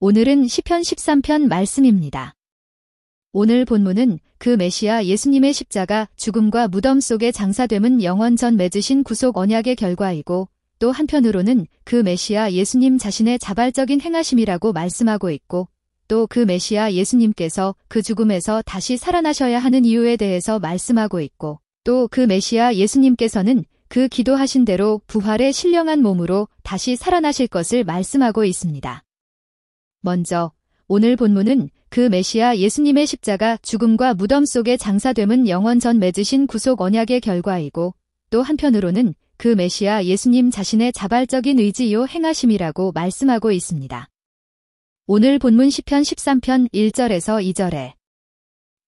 오늘은 시편 13편 말씀입니다. 오늘 본문은 그 메시아 예수님의 십자가 죽음과 무덤 속에 장사됨은 영원 전 맺으신 구속 언약의 결과이고 또 한편으로는 그 메시아 예수님 자신의 자발적인 행하심이라고 말씀하고 있고 또 그 메시아 예수님께서 그 죽음에서 다시 살아나셔야 하는 이유에 대해서 말씀하고 있고 또 그 메시아 예수님께서는 그 기도하신 대로 부활의 신령한 몸으로 다시 살아나실 것을 말씀하고 있습니다. 먼저 오늘 본문은 그 메시아 예수님의 십자가 죽음과 무덤 속에 장사됨은 영원 전 맺으신 구속 언약의 결과이고 또 한편으로는 그 메시아 예수님 자신의 자발적인 의지요 행하심이라고 말씀하고 있습니다. 오늘 본문 시편 13편 1절에서 2절에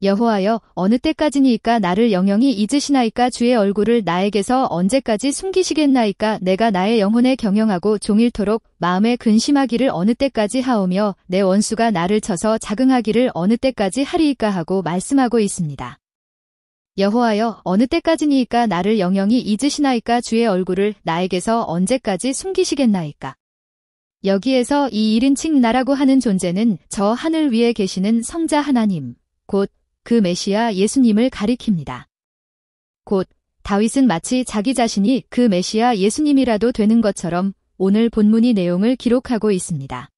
여호와여 어느 때까지니까 나를 영영히 잊으시나이까 주의 얼굴을 나에게서 언제까지 숨기시겠나이까 내가 나의 영혼에 경영하고 종일토록 마음에 근심하기를 어느 때까지 하오며 내 원수가 나를 쳐서 자긍하기를 어느 때까지 하리이까 하고 말씀하고 있습니다. 여호와여 어느 때까지니까 나를 영영히 잊으시나이까 주의 얼굴을 나에게서 언제까지 숨기시겠나이까. 여기에서 이 1인칭 나라고 하는 존재는 저 하늘 위에 계시는 성자 하나님, 곧 그 메시아 예수님을 가리킵니다. 곧 다윗은 마치 자기 자신이 그 메시아 예수님이라도 되는 것처럼 오늘 본문이 내용을 기록하고 있습니다.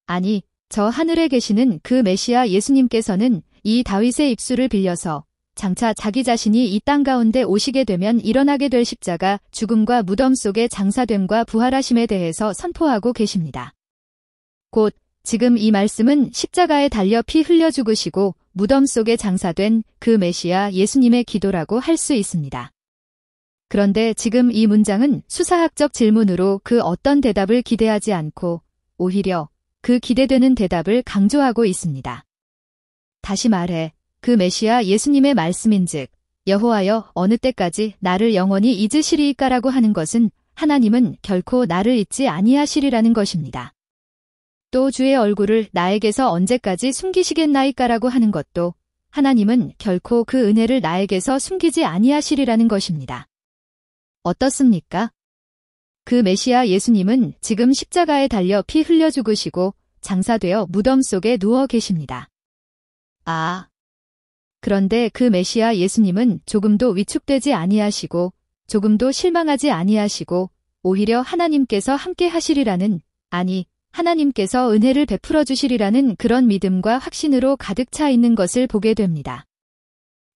아니, 저 하늘에 계시는 그 메시아 예수님께서는 이 다윗의 입술을 빌려서 장차 자기 자신이 이 땅 가운데 오시게 되면 일어나게 될 십자가, 죽음과 무덤 속의 장사됨과 부활하심에 대해서 선포하고 계십니다. 곧 지금 이 말씀은 십자가에 달려 피 흘려 죽으시고 무덤 속에 장사된 그 메시아 예수님의 기도라고 할 수 있습니다. 그런데 지금 이 문장은 수사학적 질문으로 그 어떤 대답을 기대하지 않고 오히려 그 기대되는 대답을 강조하고 있습니다. 다시 말해 그 메시아 예수님의 말씀인즉 여호와여 어느 때까지 나를 영원히 잊으시리이까라고 하는 것은 하나님은 결코 나를 잊지 아니하시리라는 것입니다. 또 주의 얼굴을 나에게서 언제까지 숨기시겠나이까라고 하는 것도 하나님은 결코 그 은혜를 나에게서 숨기지 아니하시리라는 것입니다. 어떻습니까? 그 메시아 예수님은 지금 십자가에 달려 피 흘려 죽으시고 장사되어 무덤 속에 누워 계십니다. 그런데 그 메시아 예수님은 조금도 위축되지 아니하시고 조금도 실망하지 아니하시고 오히려 하나님께서 함께 하시리라는 하나님께서 은혜를 베풀어 주시리라는 그런 믿음과 확신으로 가득 차 있는 것을 보게 됩니다.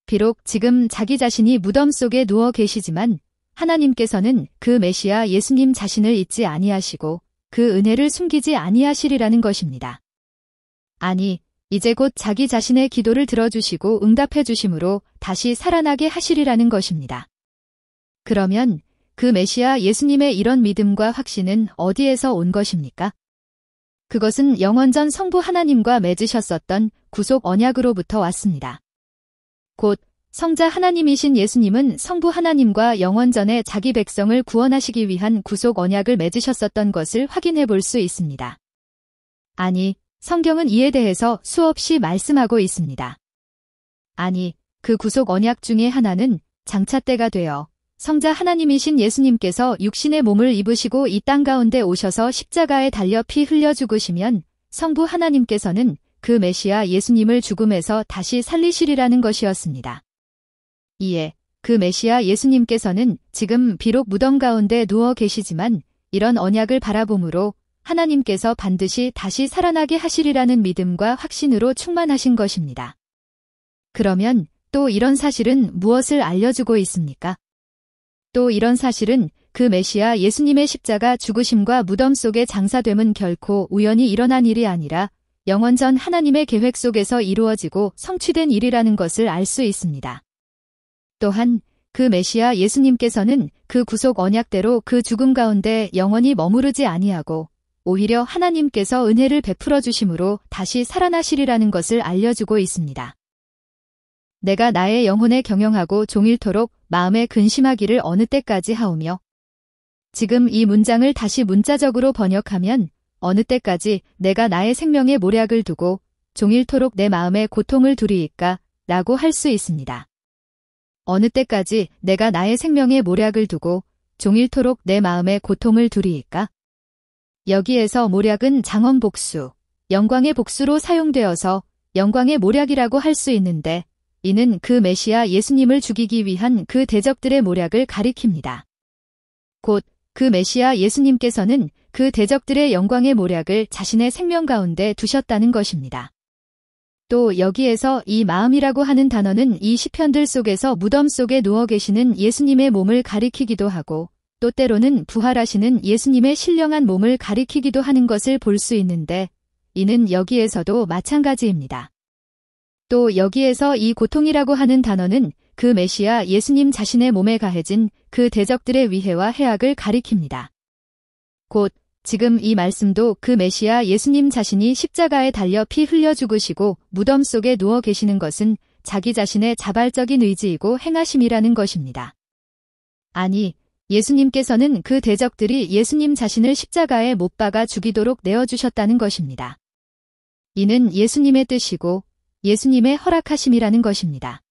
비록 지금 자기 자신이 무덤 속에 누워 계시지만 하나님께서는 그 메시아 예수님 자신을 잊지 아니하시고 그 은혜를 숨기지 아니하시리라는 것입니다. 이제 곧 자기 자신의 기도를 들어주시고 응답해 주심으로 다시 살아나게 하시리라는 것입니다. 그러면 그 메시아 예수님의 이런 믿음과 확신은 어디에서 온 것입니까? 그것은 영원전 성부 하나님과 맺으셨었던 구속 언약으로부터 왔습니다. 곧 성자 하나님이신 예수님은 성부 하나님과 영원전에 자기 백성을 구원하시기 위한 구속 언약을 맺으셨었던 것을 확인해 볼 수 있습니다. 성경은 이에 대해서 수없이 말씀하고 있습니다. 그 구속 언약 중에 하나는 장차 때가 되어 성자 하나님이신 예수님께서 육신의 몸을 입으시고 이 땅 가운데 오셔서 십자가에 달려 피 흘려 죽으시면 성부 하나님께서는 그 메시아 예수님을 죽음에서 다시 살리시리라는 것이었습니다. 이에 그 메시아 예수님께서는 지금 비록 무덤 가운데 누워 계시지만 이런 언약을 바라봄으로 하나님께서 반드시 다시 살아나게 하시리라는 믿음과 확신으로 충만하신 것입니다. 그러면 또 이런 사실은 무엇을 알려주고 있습니까? 또 이런 사실은 그 메시아 예수님의 십자가 죽으심과 무덤 속에 장사됨은 결코 우연히 일어난 일이 아니라 영원전 하나님의 계획 속에서 이루어지고 성취된 일이라는 것을 알 수 있습니다. 또한 그 메시아 예수님께서는 그 구속 언약대로 그 죽음 가운데 영원히 머무르지 아니하고 오히려 하나님께서 은혜를 베풀어 주심으로 다시 살아나시리라는 것을 알려주고 있습니다. 내가 나의 영혼에 경영하고 종일토록 마음에 근심하기를 어느 때까지 하오며 지금 이 문장을 다시 문자적으로 번역하면 어느 때까지 내가 나의 생명에 모략을 두고 종일토록 내 마음에 고통을 두리이까 라고 할 수 있습니다. 어느 때까지 내가 나의 생명에 모략을 두고 종일토록 내 마음에 고통을 두리이까? 여기에서 모략은 장원복수, 영광의 복수로 사용되어서 영광의 모략이라고 할 수 있는데 이는 그 메시아 예수님을 죽이기 위한 그 대적들의 모략을 가리킵니다. 곧 그 메시아 예수님께서는 그 대적들의 영광의 모략을 자신의 생명 가운데 두셨다는 것입니다. 또 여기에서 이 마음이라고 하는 단어는 이 시편들 속에서 무덤 속에 누워 계시는 예수님의 몸을 가리키기도 하고 또 때로는 부활하시는 예수님의 신령한 몸을 가리키기도 하는 것을 볼 수 있는데 이는 여기에서도 마찬가지입니다. 또 여기에서 이 고통이라고 하는 단어는 그 메시아 예수님 자신의 몸에 가해진 그 대적들의 위해와 해악을 가리킵니다. 곧 지금 이 말씀도 그 메시아 예수님 자신이 십자가에 달려 피 흘려 죽으시고 무덤 속에 누워 계시는 것은 자기 자신의 자발적인 의지이고 행하심이라는 것입니다. 아니, 예수님께서는 그 대적들이 예수님 자신을 십자가에 못 박아 죽이도록 내어주셨다는 것입니다. 이는 예수님의 뜻이고 예수님의 허락하심이라는 것입니다.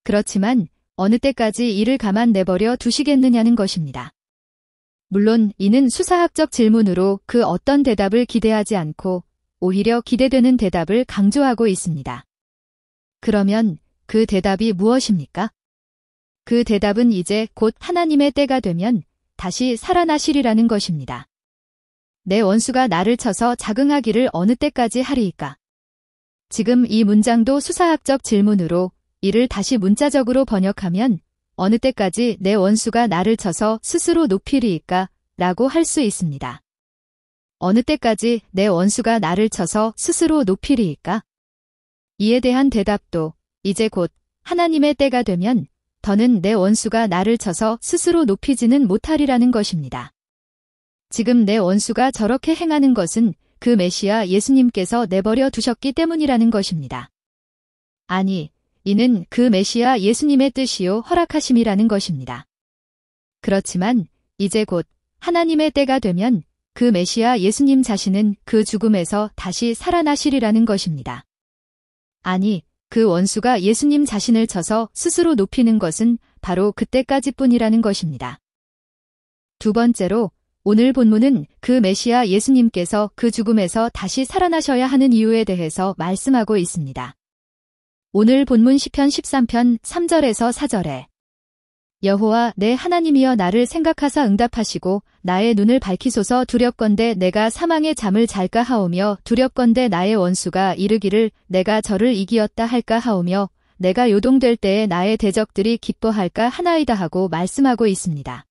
그렇지만 어느 때까지 이를 가만 내버려 두시겠느냐는 것입니다. 물론 이는 수사학적 질문으로 그 어떤 대답을 기대하지 않고 오히려 기대되는 대답을 강조하고 있습니다. 그러면 그 대답이 무엇입니까? 그 대답은 이제 곧 하나님의 때가 되면 다시 살아나시리라는 것입니다. 내 원수가 나를 쳐서 자긍하기를 어느 때까지 하리이까? 지금 이 문장도 수사학적 질문으로 이를 다시 문자적으로 번역하면 어느 때까지 내 원수가 나를 쳐서 스스로 높이리이까? 라고 할 수 있습니다. 어느 때까지 내 원수가 나를 쳐서 스스로 높이리이까? 이에 대한 대답도 이제 곧 하나님의 때가 되면 더는 내 원수가 나를 쳐서 스스로 높이지는 못하리라는 것입니다. 지금 내 원수가 저렇게 행하는 것은 그 메시아 예수님께서 내버려 두셨기 때문이라는 것입니다. 아니, 이는 그 메시아 예수님의 뜻이요 허락하심이라는 것입니다. 그렇지만 이제 곧 하나님의 때가 되면 그 메시아 예수님 자신은 그 죽음에서 다시 살아나시리라는 것입니다. 아니, 그 원수가 예수님 자신을 쳐서 스스로 높이는 것은 바로 그때까지뿐이라는 것입니다. 두 번째로 오늘 본문은 그 메시아 예수님께서 그 죽음에서 다시 살아나셔야 하는 이유에 대해서 말씀하고 있습니다. 오늘 본문 시편 13편 3절에서 4절에 여호와 내 하나님이여 나를 생각하사 응답하시고 나의 눈을 밝히소서 두렵건대 내가 사망의 잠을 잘까 하오며 두렵건대 나의 원수가 이르기를 내가 저를 이기었다 할까 하오며 내가 요동될 때에 나의 대적들이 기뻐할까 하나이다 하고 말씀하고 있습니다.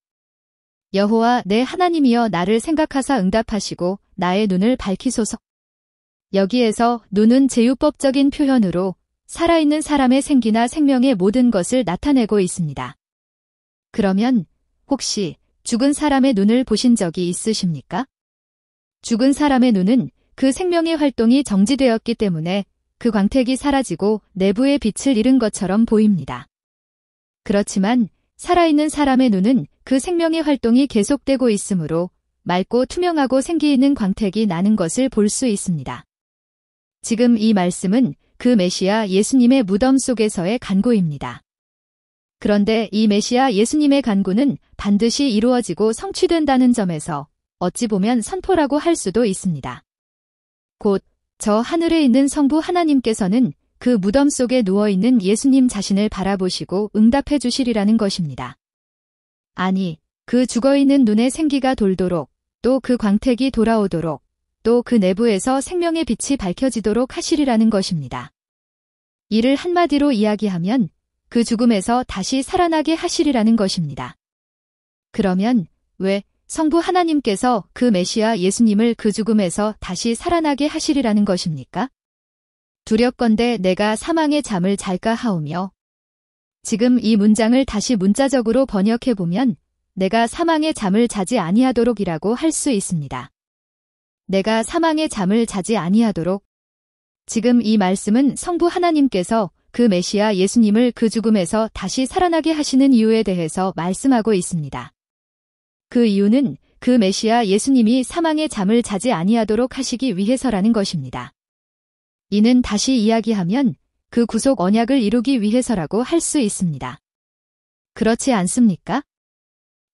여호와 내 하나님이여 나를 생각하사 응답하시고 나의 눈을 밝히소서. 여기에서 눈은 제유법적인 표현으로 살아있는 사람의 생기나 생명의 모든 것을 나타내고 있습니다. 그러면 혹시 죽은 사람의 눈을 보신 적이 있으십니까? 죽은 사람의 눈은 그 생명의 활동이 정지되었기 때문에 그 광택이 사라지고 내부의 빛을 잃은 것처럼 보입니다. 그렇지만 살아있는 사람의 눈은 그 생명의 활동이 계속되고 있으므로 맑고 투명하고 생기 있는 광택이 나는 것을 볼 수 있습니다. 지금 이 말씀은 그 메시아 예수님의 무덤 속에서의 간구입니다. 그런데 이 메시아 예수님의 간구는 반드시 이루어지고 성취된다는 점에서 어찌 보면 선포라고 할 수도 있습니다. 곧 저 하늘에 있는 성부 하나님께서는 그 무덤 속에 누워있는 예수님 자신을 바라보시고 응답해 주시리라는 것입니다. 아니, 그 죽어있는 눈에 생기가 돌도록 또 그 광택이 돌아오도록 또 그 내부에서 생명의 빛이 밝혀지도록 하시리라는 것입니다. 이를 한마디로 이야기하면 그 죽음에서 다시 살아나게 하시리라는 것입니다. 그러면 왜 성부 하나님께서 그 메시아 예수님을 그 죽음에서 다시 살아나게 하시리라는 것입니까? 두렵건대 내가 사망의 잠을 잘까 하오며 지금 이 문장을 다시 문자적으로 번역해보면 내가 사망의 잠을 자지 아니하도록이라고 할 수 있습니다. 내가 사망의 잠을 자지 아니하도록 지금 이 말씀은 성부 하나님께서 그 메시아 예수님을 그 죽음에서 다시 살아나게 하시는 이유에 대해서 말씀하고 있습니다. 그 이유는 그 메시아 예수님이 사망의 잠을 자지 아니하도록 하시기 위해서라는 것입니다. 이는 다시 이야기하면 그 구속 언약을 이루기 위해서라고 할 수 있습니다. 그렇지 않습니까?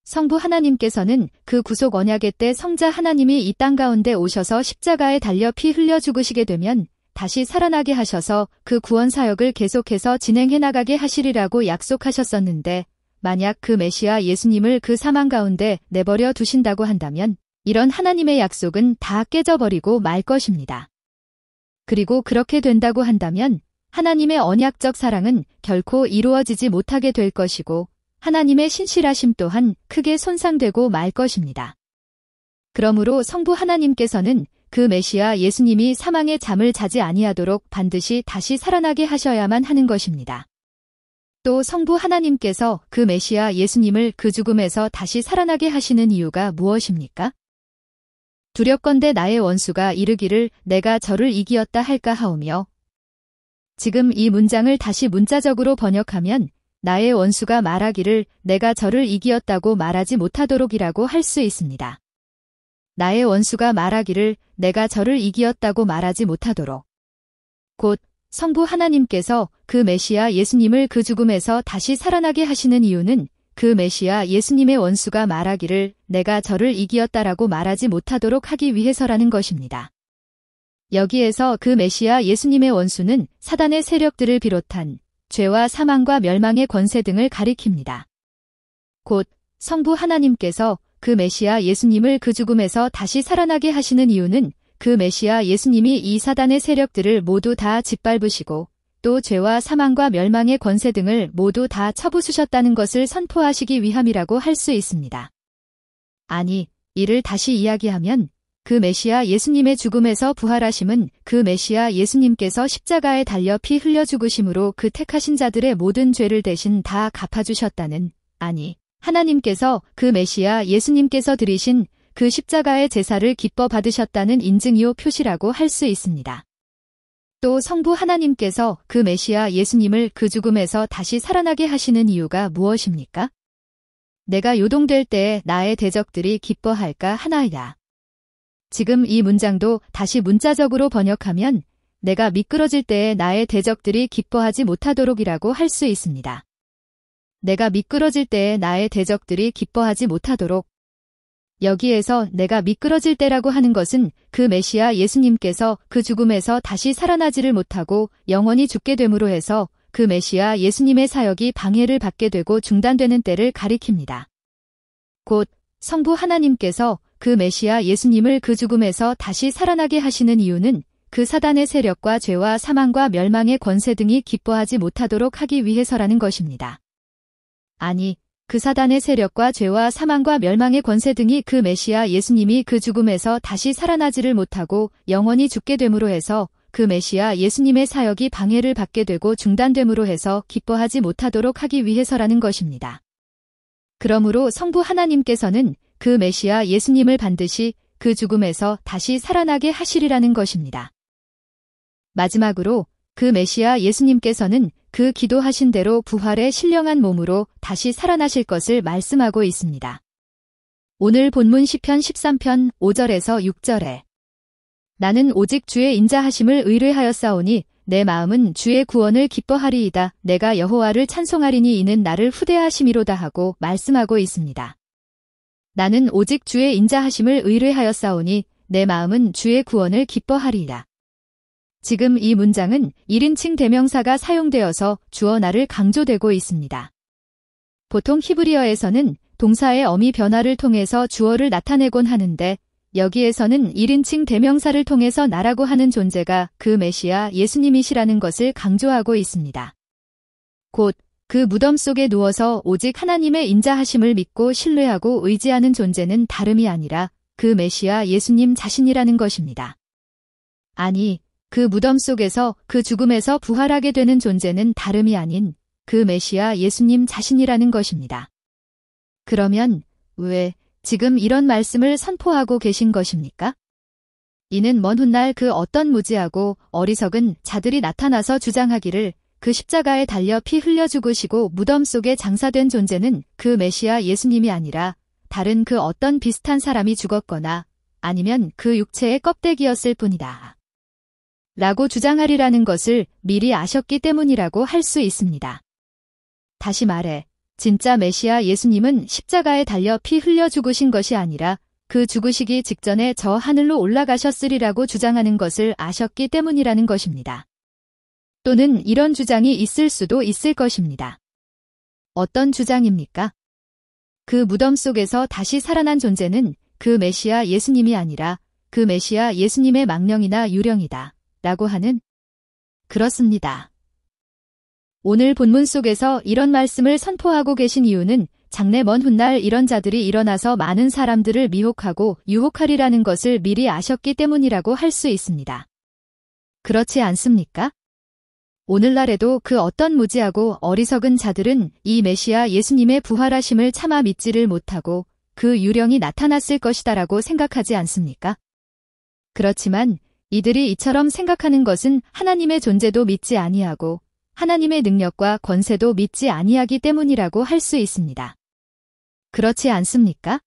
성부 하나님께서는 그 구속 언약의 때 성자 하나님이 이 땅 가운데 오셔서 십자가에 달려 피 흘려 죽으시게 되면 다시 살아나게 하셔서 그 구원 사역을 계속해서 진행해 나가게 하시리라고 약속하셨었는데, 만약 그 메시아 예수님을 그 사망 가운데 내버려 두신다고 한다면 이런 하나님의 약속은 다 깨져버리고 말 것입니다. 그리고 그렇게 된다고 한다면 하나님의 언약적 사랑은 결코 이루어지지 못하게 될 것이고 하나님의 신실하심 또한 크게 손상되고 말 것입니다. 그러므로 성부 하나님께서는 그 메시아 예수님이 사망의 잠을 자지 아니하도록 반드시 다시 살아나게 하셔야만 하는 것입니다. 또 성부 하나님께서 그 메시아 예수님을 그 죽음에서 다시 살아나게 하시는 이유가 무엇입니까? 두렵건대 나의 원수가 이르기를 내가 저를 이기었다 할까 하오며, 지금 이 문장을 다시 문자적으로 번역하면 나의 원수가 말하기를 내가 저를 이기었다고 말하지 못하도록이라고 할 수 있습니다. 나의 원수가 말하기를 내가 저를 이기었다고 말하지 못하도록. 곧 성부 하나님께서 그 메시아 예수님을 그 죽음에서 다시 살아나게 하시는 이유는 그 메시아 예수님의 원수가 말하기를 내가 저를 이기었다라고 말하지 못하도록 하기 위해서라는 것입니다. 여기에서 그 메시아 예수님의 원수는 사단의 세력들을 비롯한 죄와 사망과 멸망의 권세 등을 가리킵니다. 곧 성부 하나님께서 그 메시아 예수님을 그 죽음에서 다시 살아나게 하시는 이유는 그 메시아 예수님이 이 사단의 세력들을 모두 다 짓밟으시고 또 죄와 사망과 멸망의 권세 등을 모두 다 쳐부수셨다는 것을 선포하시기 위함이라고 할 수 있습니다. 아니, 이를 다시 이야기하면 그 메시아 예수님의 죽음에서 부활하심은 그 메시아 예수님께서 십자가에 달려 피 흘려 죽으심으로 그 택하신 자들의 모든 죄를 대신 다 갚아주셨다는, 아니, 하나님께서 그 메시아 예수님께서 드리신 그 십자가의 제사를 기뻐 받으셨다는 인증이요 표시라고 할 수 있습니다. 또 성부 하나님께서 그 메시아 예수님을 그 죽음에서 다시 살아나게 하시는 이유가 무엇입니까? 내가 요동될 때에 나의 대적들이 기뻐할까 하나이다. 지금 이 문장도 다시 문자적으로 번역하면 내가 미끄러질 때에 나의 대적들이 기뻐하지 못하도록이라고 할 수 있습니다. 내가 미끄러질 때에 나의 대적들이 기뻐하지 못하도록. 여기에서 내가 미끄러질 때라고 하는 것은 그 메시아 예수님께서 그 죽음에서 다시 살아나지를 못하고 영원히 죽게 됨으로 해서 그 메시아 예수님의 사역이 방해를 받게 되고 중단되는 때를 가리킵니다. 곧 성부 하나님께서 그 메시아 예수님을 그 죽음에서 다시 살아나게 하시는 이유는 그 사단의 세력과 죄와 사망과 멸망의 권세 등이 기뻐하지 못하도록 하기 위해서라는 것입니다. 아니, 그 사단의 세력과 죄와 사망과 멸망의 권세 등이 그 메시아 예수님이 그 죽음에서 다시 살아나지를 못하고 영원히 죽게 됨으로 해서 그 메시아 예수님의 사역이 방해를 받게 되고 중단됨으로 해서 기뻐하지 못하도록 하기 위해서라는 것입니다. 그러므로 성부 하나님께서는 그 메시아 예수님을 반드시 그 죽음에서 다시 살아나게 하시리라는 것입니다. 마지막으로 그 메시아 예수님께서는 그 기도하신 대로 부활의 신령한 몸으로 다시 살아나실 것을 말씀하고 있습니다. 오늘 본문 시편 13편 5절에서 6절에 나는 오직 주의 인자하심을 의뢰하였사오니 내 마음은 주의 구원을 기뻐하리이다. 내가 여호와를 찬송하리니 이는 나를 후대하심이로다 하고 말씀하고 있습니다. 나는 오직 주의 인자하심을 의뢰하였사오니 내 마음은 주의 구원을 기뻐하리이다. 지금 이 문장은 1인칭 대명사가 사용되어서 주어 나를 강조되고 있습니다. 보통 히브리어에서는 동사의 어미 변화를 통해서 주어를 나타내곤 하는데 여기에서는 1인칭 대명사를 통해서 나라고 하는 존재가 그 메시아 예수님이시라는 것을 강조하고 있습니다. 곧 그 무덤 속에 누워서 오직 하나님의 인자하심을 믿고 신뢰하고 의지하는 존재는 다름이 아니라 그 메시아 예수님 자신이라는 것입니다. 아니, 그 무덤 속에서 그 죽음에서 부활하게 되는 존재는 다름이 아닌 그 메시아 예수님 자신이라는 것입니다. 그러면 왜 지금 이런 말씀을 선포하고 계신 것입니까? 이는 먼 훗날 그 어떤 무지하고 어리석은 자들이 나타나서 주장하기를 그 십자가에 달려 피 흘려 죽으시고 무덤 속에 장사된 존재는 그 메시아 예수님이 아니라 다른 그 어떤 비슷한 사람이 죽었거나 아니면 그 육체의 껍데기였을 뿐이다. 라고 주장하리라는 것을 미리 아셨기 때문이라고 할 수 있습니다. 다시 말해, 진짜 메시아 예수님은 십자가에 달려 피 흘려 죽으신 것이 아니라 그 죽으시기 직전에 저 하늘로 올라가셨으리라고 주장하는 것을 아셨기 때문이라는 것입니다. 또는 이런 주장이 있을 수도 있을 것입니다. 어떤 주장입니까? 그 무덤 속에서 다시 살아난 존재는 그 메시아 예수님이 아니라 그 메시아 예수님의 망령이나 유령이다 라고 하는? 그렇습니다. 오늘 본문 속에서 이런 말씀을 선포하고 계신 이유는 장래 먼 훗날 이런 자들이 일어나서 많은 사람들을 미혹하고 유혹하리라는 것을 미리 아셨기 때문이라고 할 수 있습니다. 그렇지 않습니까? 오늘날에도 그 어떤 무지하고 어리석은 자들은 이 메시아 예수님의 부활하심을 차마 믿지를 못하고 그 유령이 나타났을 것이다라고 생각하지 않습니까? 그렇지만 이들이 이처럼 생각하는 것은 하나님의 존재도 믿지 아니하고 하나님의 능력과 권세도 믿지 아니하기 때문이라고 할 수 있습니다. 그렇지 않습니까?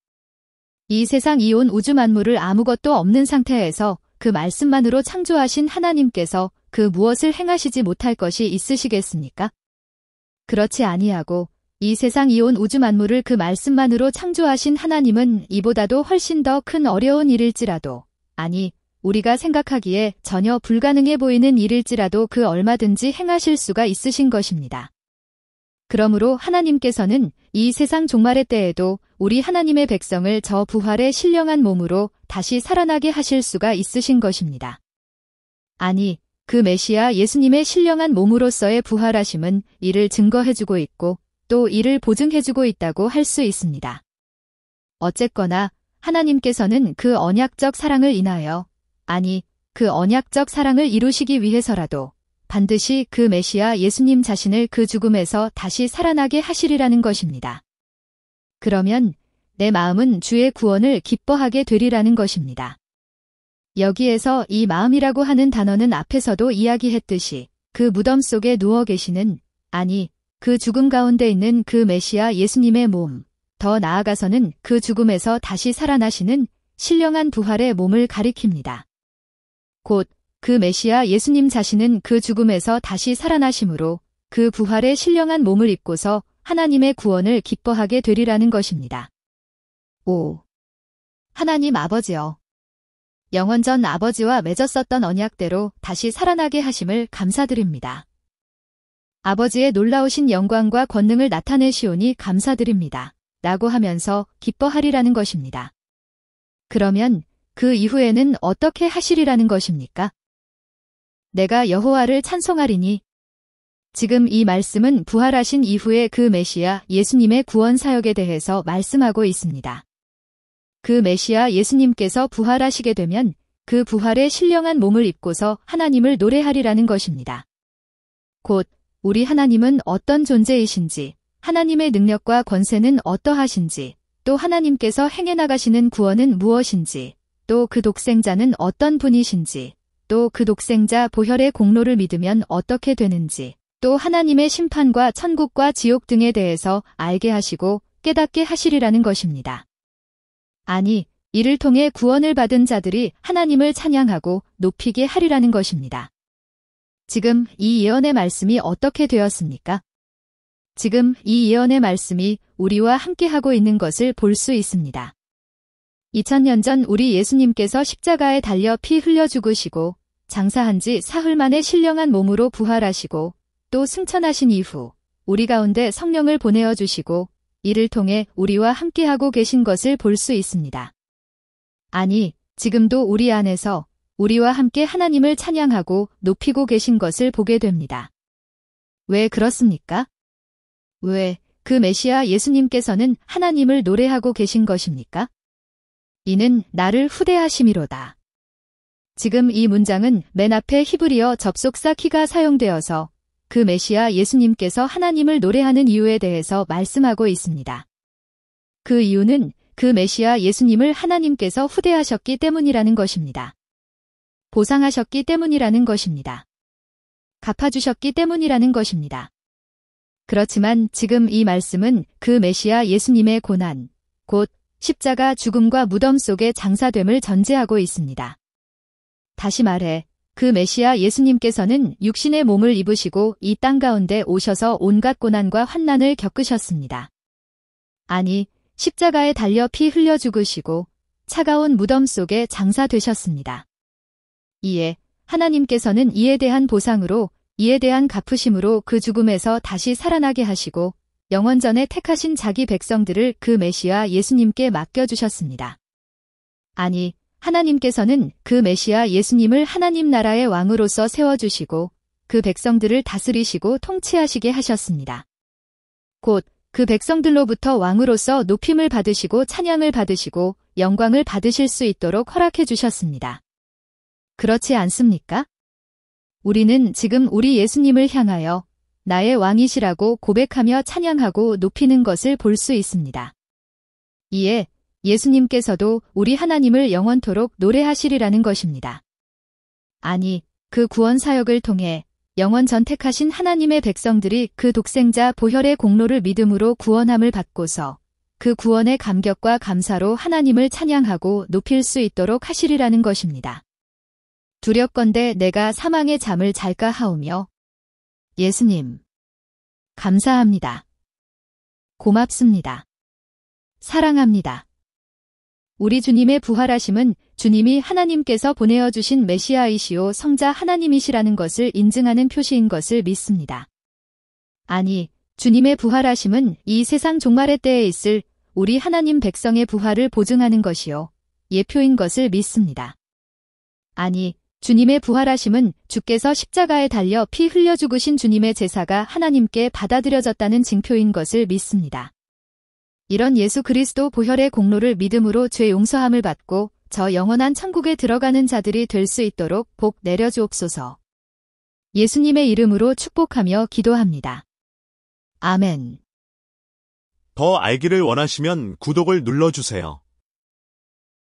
이 세상 이온 우주 만물을 아무것도 없는 상태에서 그 말씀만으로 창조하신 하나님께서 그 무엇을 행하시지 못할 것이 있으시겠습니까? 그렇지 아니하고 이 세상 이온 우주 만물을 그 말씀만으로 창조하신 하나님은 이보다도 훨씬 더 큰 어려운 일일지라도, 아니 우리가 생각하기에 전혀 불가능해 보이는 일일지라도 그 얼마든지 행하실 수가 있으신 것입니다. 그러므로 하나님께서는 이 세상 종말의 때에도 우리 하나님의 백성을 저 부활의 신령한 몸으로 다시 살아나게 하실 수가 있으신 것입니다. 아니, 그 메시아 예수님의 신령한 몸으로서의 부활하심은 이를 증거해주고 있고 또 이를 보증해주고 있다고 할 수 있습니다. 어쨌거나 하나님께서는 그 언약적 사랑을 인하여, 아니, 그 언약적 사랑을 이루시기 위해서라도 반드시 그 메시아 예수님 자신을 그 죽음에서 다시 살아나게 하시리라는 것입니다. 그러면 내 마음은 주의 구원을 기뻐하게 되리라는 것입니다. 여기에서 이 마음이라고 하는 단어는 앞에서도 이야기했듯이 그 무덤 속에 누워 계시는, 아니, 그 죽음 가운데 있는 그 메시아 예수님의 몸, 더 나아가서는 그 죽음에서 다시 살아나시는 신령한 부활의 몸을 가리킵니다. 곧 그 메시아 예수님 자신은 그 죽음에서 다시 살아나심으로 그 부활의 신령한 몸을 입고서 하나님의 구원을 기뻐하게 되리라는 것입니다. 5. 하나님 아버지여, 영원전 아버지와 맺었었던 언약대로 다시 살아나게 하심을 감사드립니다. 아버지의 놀라우신 영광과 권능을 나타내시오니 감사드립니다. 라고 하면서 기뻐하리라는 것입니다. 그러면 그 이후에는 어떻게 하시리라는 것입니까? 내가 여호와를 찬송하리니. 지금 이 말씀은 부활하신 이후의 그 메시아 예수님의 구원 사역에 대해서 말씀하고 있습니다. 그 메시아 예수님께서 부활하시게 되면 그 부활의 신령한 몸을 입고서 하나님을 노래하리라는 것입니다. 곧 우리 하나님은 어떤 존재이신지, 하나님의 능력과 권세는 어떠하신지, 또 하나님께서 행해 나가시는 구원은 무엇인지, 또 그 독생자는 어떤 분이신지, 또 그 독생자 보혈의 공로를 믿으면 어떻게 되는지, 또 하나님의 심판과 천국과 지옥 등에 대해서 알게 하시고 깨닫게 하시리라는 것입니다. 아니, 이를 통해 구원을 받은 자들이 하나님을 찬양하고 높이게 하리라는 것입니다. 지금 이 예언의 말씀이 어떻게 되었습니까? 지금 이 예언의 말씀이 우리와 함께하고 있는 것을 볼 수 있습니다. 2000년 전 우리 예수님께서 십자가에 달려 피 흘려 죽으시고 장사한 지 사흘 만에 신령한 몸으로 부활하시고 또 승천하신 이후 우리 가운데 성령을 보내어 주시고 이를 통해 우리와 함께하고 계신 것을 볼 수 있습니다. 아니, 지금도 우리 안에서 우리와 함께 하나님을 찬양하고 높이고 계신 것을 보게 됩니다. 왜 그렇습니까? 왜 그 메시아 예수님께서는 하나님을 노래하고 계신 것입니까? 이는 나를 후대하심이로다. 지금 이 문장은 맨 앞에 히브리어 접속사 키가 사용되어서 그 메시아 예수님께서 하나님을 노래하는 이유에 대해서 말씀하고 있습니다. 그 이유는 그 메시아 예수님을 하나님께서 후대하셨기 때문이라는 것입니다. 보상하셨기 때문이라는 것입니다. 갚아주셨기 때문이라는 것입니다. 그렇지만 지금 이 말씀은 그 메시아 예수님의 고난, 곧 십자가 죽음과 무덤 속의 장사됨을 전제하고 있습니다. 다시 말해 그 메시아 예수님께서는 육신의 몸을 입으시고 이 땅 가운데 오셔서 온갖 고난과 환난을 겪으셨습니다. 아니, 십자가에 달려 피 흘려 죽으시고 차가운 무덤 속에 장사되셨습니다. 이에 하나님께서는 이에 대한 보상으로, 이에 대한 갚으심으로 그 죽음에서 다시 살아나게 하시고 영원전에 택하신 자기 백성들을 그 메시아 예수님께 맡겨주셨습니다. 아니, 하나님께서는 그 메시아 예수님을 하나님 나라의 왕으로서 세워주시고 그 백성들을 다스리시고 통치하시게 하셨습니다. 곧 그 백성들로부터 왕으로서 높임을 받으시고 찬양을 받으시고 영광을 받으실 수 있도록 허락해 주셨습니다. 그렇지 않습니까? 우리는 지금 우리 예수님을 향하여 나의 왕이시라고 고백하며 찬양하고 높이는 것을 볼 수 있습니다. 이에 예수님께서도 우리 하나님을 영원토록 노래하시리라는 것입니다. 아니, 그 구원 사역을 통해 영원 전택하신 하나님의 백성들이 그 독생자 보혈의 공로를 믿음으로 구원함을 받고서 그 구원의 감격과 감사로 하나님을 찬양하고 높일 수 있도록 하시리라는 것입니다. 두렵건대 내가 사망의 잠을 잘까 하오며 예수님, 감사합니다. 고맙습니다. 사랑합니다. 우리 주님의 부활하심은 주님이 하나님께서 보내어 주신 메시아이시오 성자 하나님이시라는 것을 인증하는 표시인 것을 믿습니다. 아니, 주님의 부활하심은 이 세상 종말의 때에 있을 우리 하나님 백성의 부활을 보증하는 것이요, 예표인 것을 믿습니다. 아니, 주님의 부활하심은 주께서 십자가에 달려 피 흘려 죽으신 주님의 제사가 하나님께 받아들여졌다는 징표인 것을 믿습니다. 이런 예수 그리스도 보혈의 공로를 믿음으로 죄 용서함을 받고 저 영원한 천국에 들어가는 자들이 될 수 있도록 복 내려주옵소서. 예수님의 이름으로 축복하며 기도합니다. 아멘. 더 알기를 원하시면 구독을 눌러주세요.